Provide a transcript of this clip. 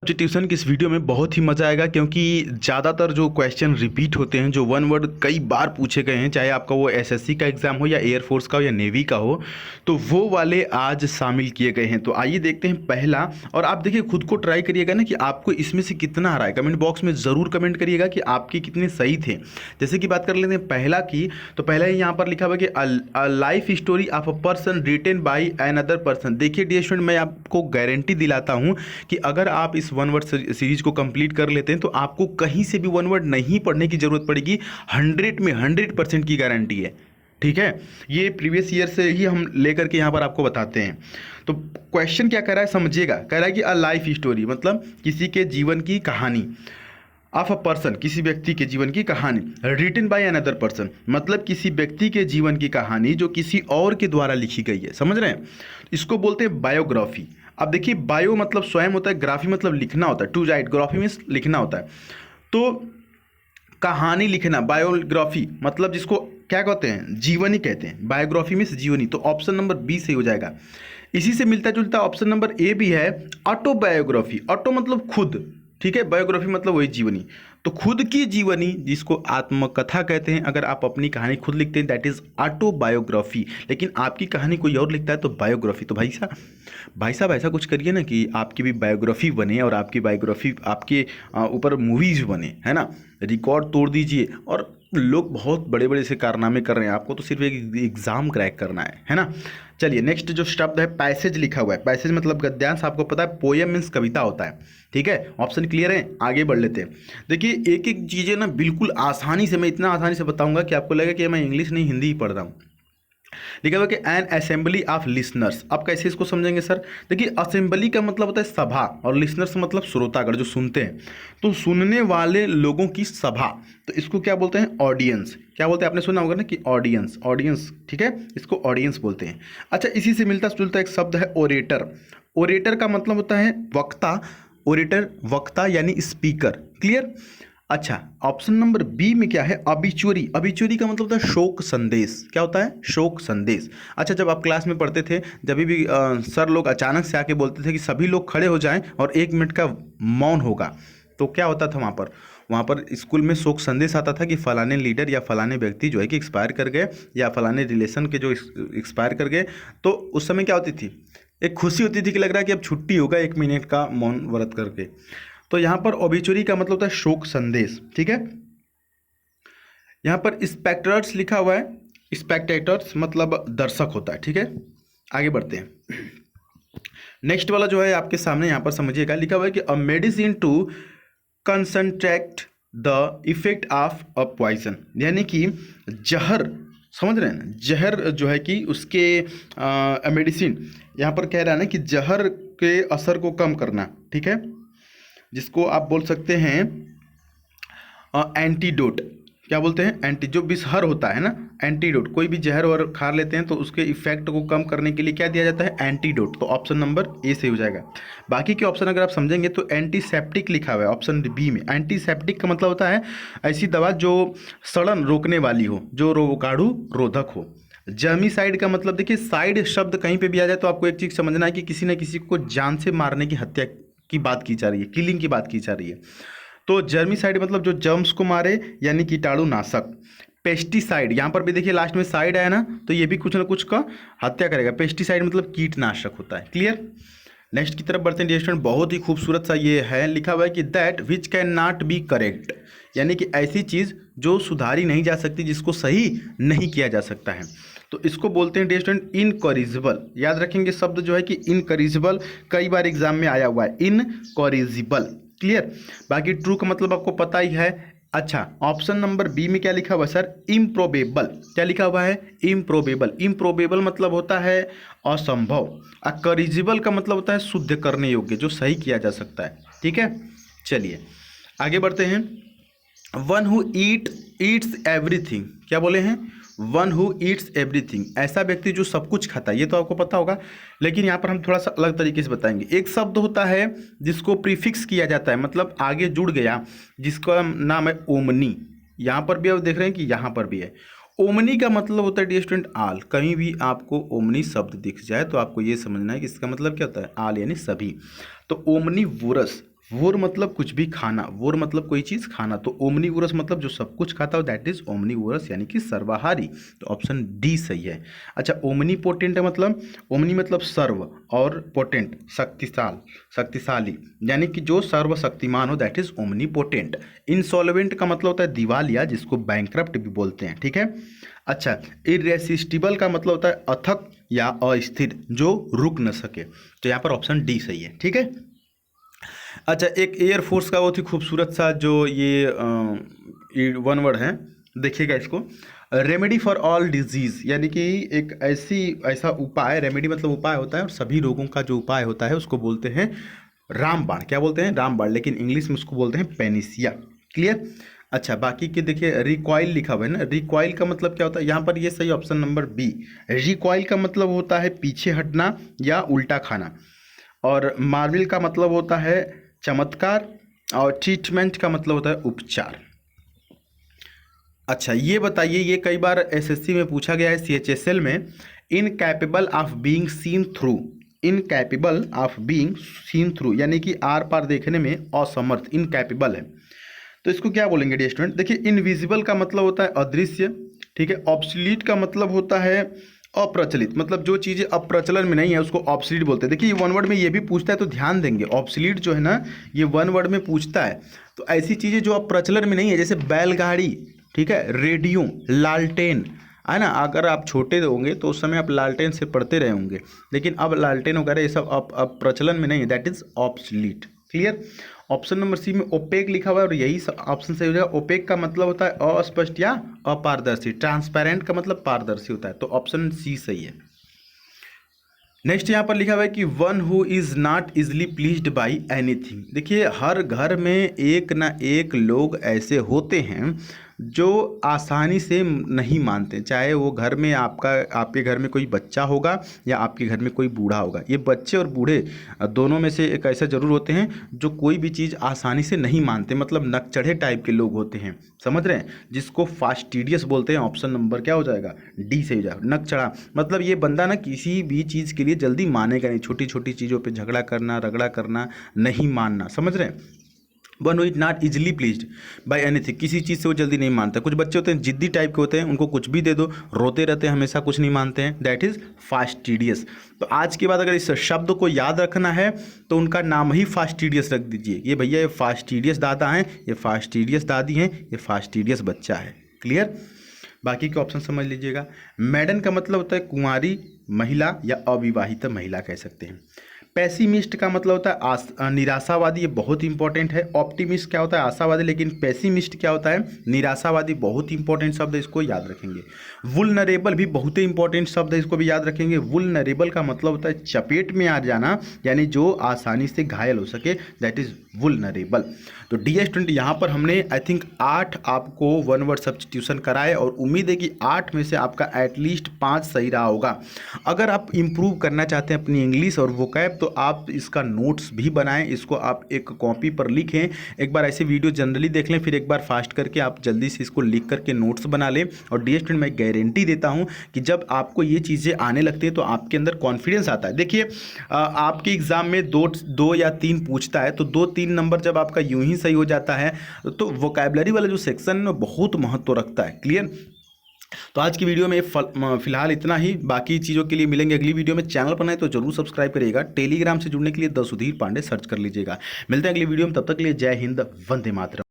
Substitution की इस video में बहुत ही मज़ा आएगा क्योंकि ज़्यादातर जो क्वेश्चन रिपीट होते हैं, जो वन वर्ड कई बार पूछे गए हैं, चाहे आपका वो एसएससी का एग्ज़ाम हो या एयरफोर्स का हो या नेवी का हो, तो वो वाले आज शामिल किए गए हैं। तो आइए देखते हैं पहला। और आप देखिए, खुद को ट्राई करिएगा ना कि आपको इसमें से कितना आ रहा है। कमेंट बॉक्स में ज़रूर कमेंट करिएगा कि आपके कितने सही थे। जैसे कि बात कर लेते हैं पहला की, तो पहला ही यहाँ पर लिखा हुआ कि a life story of a person written by another person. देखिए डियर स्टूडेंट, मैं आपको गारंटी दिलाता हूँ कि अगर आप इस वन वर्ड सीरीज को कंप्लीट कर लेते हैं तो आपको कहीं से भी वन वर्ड नहीं पढ़ने की जरूरत पड़ेगी। 100 में 100% की गारंटी है। ठीक है, ये प्रीवियस ईयर से ही हम लेकर के यहाँ पर आपको बताते हैं। तो क्वेश्चन क्या कह रहा है समझिएगा। कह रहा है कि अ लाइफ स्टोरी मतलब किसी के जीवन की कहानी, ऑफ अ पर्सन किसी व्यक्ति के जीवन की कहानी, रिटन बाय अनदर पर्सन मतलब किसी व्यक्ति के जीवन की कहानी जो किसी और के द्वारा लिखी गई है। समझ रहे हैं, इसको बोलते हैं बायोग्राफी। अब देखिए, बायो मतलब स्वयं होता है, ग्राफी मतलब लिखना होता है, टू राइट, ग्राफी में लिखना होता है। तो कहानी लिखना, बायोग्राफी मतलब जिसको क्या कहते हैं, जीवनी कहते हैं। बायोग्राफी में जीवनी, तो ऑप्शन नंबर बी सही हो जाएगा। इसी से मिलता जुलता ऑप्शन नंबर ए भी है, ऑटोबायोग्राफी। ऑटो मतलब खुद, ठीक है, बायोग्राफी मतलब वही जीवनी। तो खुद की जीवनी जिसको आत्मकथा कहते हैं, अगर आप अपनी कहानी खुद लिखते हैं दैट इज ऑटोबायोग्राफी। लेकिन आपकी कहानी कोई और लिखता है तो बायोग्राफी। तो भाई साहब ऐसा कुछ करिए ना कि आपकी भी बायोग्राफी बने और आपकी बायोग्राफी आपके ऊपर मूवीज बने, है ना। रिकॉर्ड तोड़ दीजिए। और लोग बहुत बड़े बड़े से कारनामे कर रहे हैं, आपको तो सिर्फ एक एग्जाम क्रैक करना है ना। चलिए नेक्स्ट जो शब्द है पैसेज लिखा हुआ है। पैसेज मतलब गद्यांश, आपको पता है पोयम मीन्स कविता होता है। ठीक है, ऑप्शन क्लियर है, आगे बढ़ लेते हैं। देखिए एक एक चीज़ें ना बिल्कुल आसानी से, मैं इतना आसानी से बताऊंगा कि आपको लगेगा कि मैं इंग्लिश नहीं हिंदी ही पढ़ रहा हूँ। लिखा हुआ कि एन असेंबली ऑफ लिसनर्स। आप कैसे इसको समझेंगे सर? देखिए असेंबली का मतलब होता है सभा और लिसनर्स मतलब श्रोतागण जो सुनते हैं, तो सुनने वाले लोगों की सभा। तो इसको क्या बोलते हैं? ऑडियंस। क्या बोलते हैं? आपने सुना होगा ना कि ऑडियंस, ऑडियंस, ठीक है, इसको ऑडियंस बोलते हैं। अच्छा, इसी से मिलता जुलता एक शब्द है ओरेटर। ओरेटर का मतलब होता है वक्ता। ओरेटर वक्ता यानी स्पीकर। क्लियर। अच्छा, ऑप्शन नंबर बी में क्या है? अबिचुअरी। अबिचुअरी का मतलब होता है शोक संदेश। क्या होता है? शोक संदेश। अच्छा, जब आप क्लास में पढ़ते थे, जब भी सर लोग अचानक से आके बोलते थे कि सभी लोग खड़े हो जाएं और 1 मिनट का मौन होगा, तो क्या होता था वहाँ पर स्कूल में शोक संदेश आता था कि फलाने लीडर या फलाने व्यक्ति जो है कि एक्सपायर कर गए, या फलाने रिलेशन के जो एक्सपायर कर गए। तो उस समय क्या होती थी? एक खुशी होती थी कि लग रहा है कि अब छुट्टी होगा 1 मिनट का मौन व्रत करके। तो यहाँ पर ओबिचुरी का मतलब होता है शोक संदेश। ठीक है, यहाँ पर स्पेक्टेटर्स लिखा हुआ है। स्पेक्टेटर्स मतलब दर्शक होता है। ठीक है, आगे बढ़ते हैं। नेक्स्ट वाला जो है आपके सामने यहाँ पर समझिएगा, लिखा हुआ है कि a medicine to concentrate the effect of a poison, यानी कि जहर। समझ रहे हैं ना, जहर जो है कि उसके मेडिसिन, यहाँ पर कह रहा है ना कि जहर के असर को कम करना। ठीक है, जिसको आप बोल सकते हैं एंटीडोट। क्या बोलते हैं? एंटी, जो विषहर होता है ना, एंटीडोट। कोई भी जहर और खा लेते हैं तो उसके इफेक्ट को कम करने के लिए क्या दिया जाता है? एंटीडोट। तो ऑप्शन नंबर ए से हो जाएगा। बाकी के ऑप्शन अगर आप समझेंगे तो एंटीसेप्टिक लिखा हुआ है ऑप्शन बी में। एंटीसेप्टिक का मतलब होता है ऐसी दवा जो सड़न रोकने वाली हो, जो रोगाणु रोधक हो। जर्मीसाइड का मतलब, देखिए साइड शब्द कहीं पे भी आ जाए तो आपको एक चीज़ समझना है कि किसी न किसी को जान से मारने की, हत्या की बात की जा रही है, किलिंग की बात की जा रही है। तो जर्मीसाइड मतलब जो जर्म्स को मारे, यानी कीटाणु नाशक। पेस्टिसाइड, यहाँ पर भी देखिए लास्ट में साइड आया ना, तो ये भी कुछ ना कुछ का हत्या करेगा। पेस्टिसाइड मतलब कीटनाशक होता है। क्लियर। नेक्स्ट की तरफ बढ़ते हैं स्टूडेंट। बहुत ही खूबसूरत सा ये है, लिखा हुआ है कि that which can not be correct, यानी कि ऐसी चीज़ जो सुधारी नहीं जा सकती, जिसको सही नहीं किया जा सकता है। तो इसको बोलते हैं स्टूडेंट इनकॉरिजिबल। याद रखेंगे शब्द जो है कि इनकॉरिजिबल, कई बार एग्जाम में आया हुआ है, इनकॉरिजिबल। क्लियर। बाकी ट्रू का मतलब आपको पता ही है। अच्छा, ऑप्शन नंबर बी में क्या लिखा हुआ है सर? इम्प्रोबेबल। क्या लिखा हुआ है? इम्प्रोबेबल। इम्प्रोबेबल मतलब होता है असंभव। अकॉरिजिबल का मतलब होता है शुद्ध करने योग्य, जो सही किया जा सकता है। ठीक है, चलिए आगे बढ़ते हैं। One who Yeats everything. क्या बोले हैं? वन हु ईट्स एवरीथिंग, ऐसा व्यक्ति जो सब कुछ खाता है। ये तो आपको पता होगा, लेकिन यहाँ पर हम थोड़ा सा अलग तरीके से बताएंगे। एक शब्द होता है जिसको प्रीफिक्स किया जाता है, मतलब आगे जुड़ गया, जिसका नाम है ओमनी। यहाँ पर भी आप देख रहे हैं कि यहाँ पर भी है। ओमनी का मतलब होता है डियर स्टूडेंट आल। कहीं भी आपको ओमनी शब्द दिख जाए तो आपको ये समझना है कि इसका मतलब क्या होता है? आल यानी सभी। तो ओमनी वोरस, वोर मतलब कुछ भी खाना, वोर मतलब कोई चीज़ खाना, तो ओमनीवोरस मतलब जो सब कुछ खाता हो, दैट इज ओमनीवोरस यानी कि सर्वाहारी। तो ऑप्शन डी सही है। अच्छा, ओमनी पोटेंट मतलब, ओमनी मतलब सर्व और पोटेंट शक्तिशाली, यानी कि जो सर्वशक्तिमान हो, that is omni potent. Insolvent का मतलब होता है दिवालिया, जिसको बैंकरप्ट भी बोलते हैं, ठीक है। अच्छा, इरेसिस्टिबल का मतलब होता है अथक या अस्थिर, जो रुक न सके। तो यहाँ पर ऑप्शन डी सही है, ठीक है। अच्छा, एक एयरफोर्स का बहुत ही खूबसूरत सा जो ये वन वर्ड है, देखिएगा इसको। रेमेडी फॉर ऑल डिजीज़, यानी कि एक ऐसा उपाय, रेमेडी मतलब उपाय होता है और सभी रोगों का जो उपाय होता है उसको बोलते हैं रामबाण। क्या बोलते हैं? रामबाण, लेकिन इंग्लिश में उसको बोलते हैं पेनिसिया। क्लियर। अच्छा, बाकी के देखिए, रिकॉइल लिखा हुआ है ना, रिकॉइल का मतलब क्या होता है यहाँ पर? ये सही ऑप्शन नंबर बी। रिकॉइल का मतलब होता है पीछे हटना या उल्टा खाना, और मार्विल का मतलब होता है चमत्कार, और ट्रीटमेंट का मतलब होता है उपचार। अच्छा, ये बताइए, ये कई बार एसएससी में पूछा गया है, सीएचएसएल में, incapable of being seen through, incapable of being seen through यानी कि आर पार देखने में असमर्थ, इनकैपेबल है। तो इसको क्या बोलेंगे डियर स्टूडेंट? देखिए, इनविजिबल का मतलब होता है अदृश्य, ठीक है। ऑब्सोलीट का मतलब होता है अप्रचलित, मतलब जो चीज़ें अब प्रचलन में नहीं है उसको ऑब्सोलीट बोलते हैं। देखिए, ये वन वर्ड में ये भी पूछता है, तो ध्यान देंगे, ऑब्सोलीट जो है ना, ये वन वर्ड में पूछता है। तो ऐसी चीज़ें जो अब प्रचलन में नहीं है, जैसे बैलगाड़ी, ठीक है, रेडियो, लालटेन, है ना। अगर आप छोटे होंगे तो उस समय आप लालटेन से पढ़ते रहे होंगे, लेकिन अब लालटेन वगैरह ये सब अब प्रचलन में नहीं है, that is obsolete. Clear. Option number C में ओपेक लिखा हुआ है और यही ऑप्शन सही हो जाएगा। ओपेक का मतलब होता है अस्पष्ट या अपारदर्शी, ट्रांसपेरेंट का मतलब पारदर्शी होता है, तो ऑप्शन सी सही है। नेक्स्ट यहाँ पर लिखा हुआ है कि one who is not easily pleased by anything. देखिए, हर घर में एक ना एक लोग ऐसे होते हैं जो आसानी से नहीं मानते, चाहे वो घर में आपके घर में कोई बच्चा होगा या आपके घर में कोई बूढ़ा होगा। ये बच्चे और बूढ़े दोनों में से एक ऐसा जरूर होते हैं जो कोई भी चीज़ आसानी से नहीं मानते, मतलब नकचढ़े टाइप के लोग होते हैं, समझ रहे हैं, जिसको फास्टिडियस बोलते हैं। ऑप्शन नंबर क्या हो जाएगा? डी से हो जाएगा, नकचढ़ा। मतलब ये बंदा ना किसी भी चीज़ के लिए जल्दी मानेगा नहीं, छोटी छोटी चीज़ों पे झगड़ा करना, रगड़ा करना, नहीं मानना, समझ रहे हैं। One who is not easily pleased by anything, किसी चीज़ से वो जल्दी नहीं मानता। कुछ बच्चे होते हैं जिद्दी टाइप के होते हैं, उनको कुछ भी दे दो रोते रहते हैं, हमेशा कुछ नहीं मानते हैं, दैट इज फास्टिडियस। तो आज के बाद अगर इस शब्द को याद रखना है तो उनका नाम ही फास्टिडियस रख दीजिए। ये भैया, ये फास्टिडियस दादा हैं, ये फास्टिडियस दादी हैं, ये फास्टिडियस बच्चा है। क्लियर। बाकी के ऑप्शन समझ लीजिएगा। मैडन का मतलब होता है कुंवारी महिला या अविवाहित महिला कह सकते हैं। पेसिमिस्ट का मतलब होता है निराशावादी, ये बहुत इंपॉर्टेंट है। ऑप्टिमिस्ट क्या होता है? आशावादी, लेकिन पेसिमिस्ट क्या होता है? निराशावादी। बहुत इंपॉर्टेंट शब्द है, इसको याद रखेंगे। वुलनरेबल भी बहुत ही इंपॉर्टेंट शब्द है, इसको भी याद रखेंगे। वुलनरेबल का मतलब होता है चपेट में आ जाना, यानी जो आसानी से घायल हो सके, दैट इज वुलनरेबल। तो डियर स्टूडेंट, यहाँ पर हमने आई थिंक 8 आपको वन वर्ड सब्स्टिट्यूशन कराए, और उम्मीद है कि 8 में से आपका एटलीस्ट 5 सही रहा होगा। अगर आप इम्प्रूव करना चाहते हैं अपनी इंग्लिश और वोकैब, तो आप इसका नोट्स भी बनाएं, इसको आप एक कॉपी पर लिखें, एक बार ऐसे वीडियो जनरली देख लें, फिर एक बार फास्ट करके आप जल्दी से इसको लिख करके नोट्स बना लें। और डियर स्टूडेंट, मैं गारंटी देता हूं कि जब आपको ये चीज़ें आने लगती है तो आपके अंदर कॉन्फिडेंस आता है। देखिए, आपके एग्जाम में 2 या 3 पूछता है, तो 2-3 नंबर जब आपका यूं ही सही हो जाता है, तो वोकैबुलरी वाला जो सेक्शन है बहुत महत्व रखता है। क्लियर। तो आज की वीडियो में फिलहाल इतना ही, बाकी चीज़ों के लिए मिलेंगे अगली वीडियो में। चैनल पर नए तो जरूर सब्सक्राइब करिएगा। टेलीग्राम से जुड़ने के लिए द सुधीर पांडे सर्च कर लीजिएगा। मिलते हैं अगली वीडियो में, तब तक के लिए जय हिंद, वंदे मातरम।